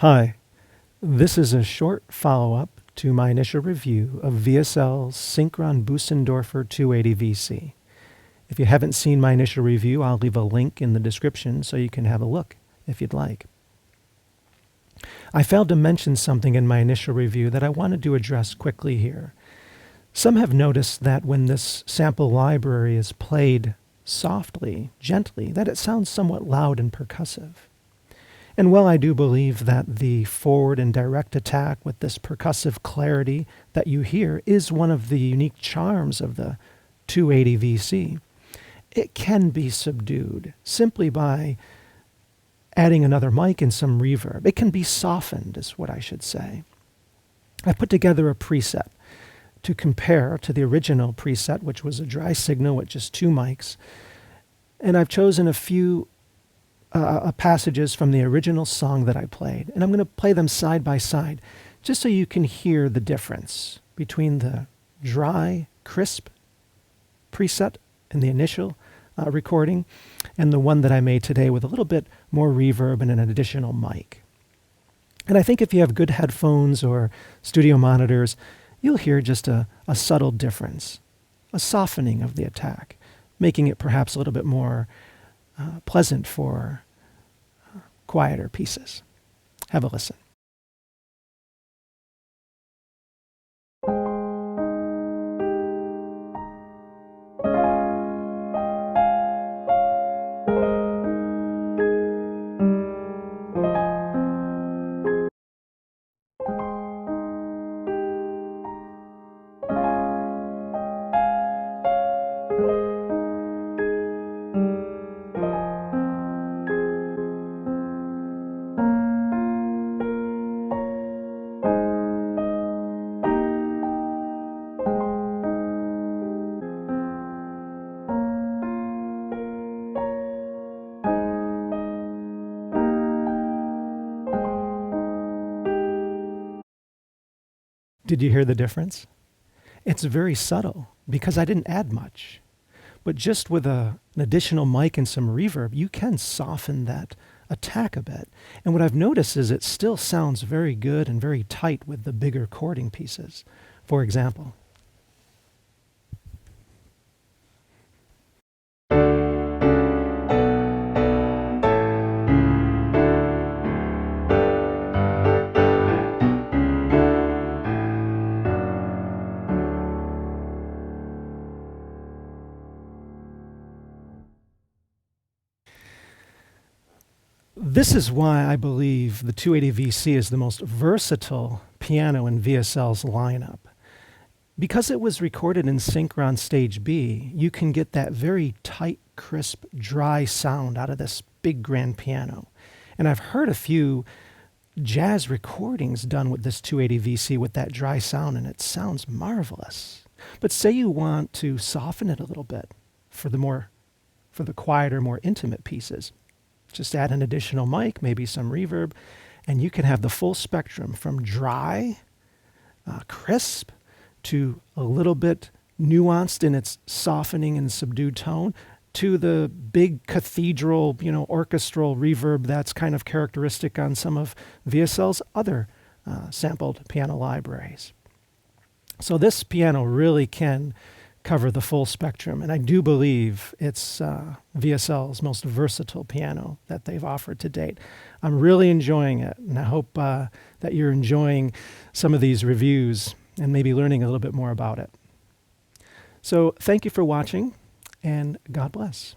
Hi, this is a short follow-up to my initial review of VSL's Synchron Bösendorfer 280VC. If you haven't seen my initial review, I'll leave a link in the description so you can have a look if you'd like. I failed to mention something in my initial review that I wanted to address quickly here. Some have noticed that when this sample library is played softly, gently, that it sounds somewhat loud and percussive. And while I do believe that the forward and direct attack with this percussive clarity that you hear is one of the unique charms of the 280VC, it can be subdued simply by adding another mic and some reverb. It can be softened, is what I should say. I put together a preset to compare to the original preset, which was a dry signal with just two mics. And I've chosen a few passages from the original song that I played, and I'm going to play them side by side just so you can hear the difference between the dry, crisp preset in the initial recording and the one that I made today with a little bit more reverb and an additional mic. And I think if you have good headphones or studio monitors, you'll hear just a subtle difference, a softening of the attack, making it perhaps a little bit more pleasant for quieter pieces. Have a listen. Did you hear the difference? It's very subtle because I didn't add much. But just with an additional mic and some reverb, you can soften that attack a bit. And what I've noticed is it still sounds very good and very tight with the bigger chording pieces. For example. This is why I believe the 280VC is the most versatile piano in VSL's lineup. Because it was recorded in Synchron Stage B, you can get that very tight, crisp, dry sound out of this big grand piano. And I've heard a few jazz recordings done with this 280VC with that dry sound, and it sounds marvelous. But say you want to soften it a little bit for the quieter, more intimate pieces. Just add an additional mic, maybe some reverb, and you can have the full spectrum from dry, crisp, to a little bit nuanced in its softening and subdued tone, to the big cathedral, orchestral reverb that's kind of characteristic on some of VSL's other sampled piano libraries. So this piano really can cover the full spectrum, and I do believe it's VSL's most versatile piano that they've offered to date. I'm really enjoying it, and I hope that you're enjoying some of these reviews and maybe learning a little bit more about it. So thank you for watching, and God bless.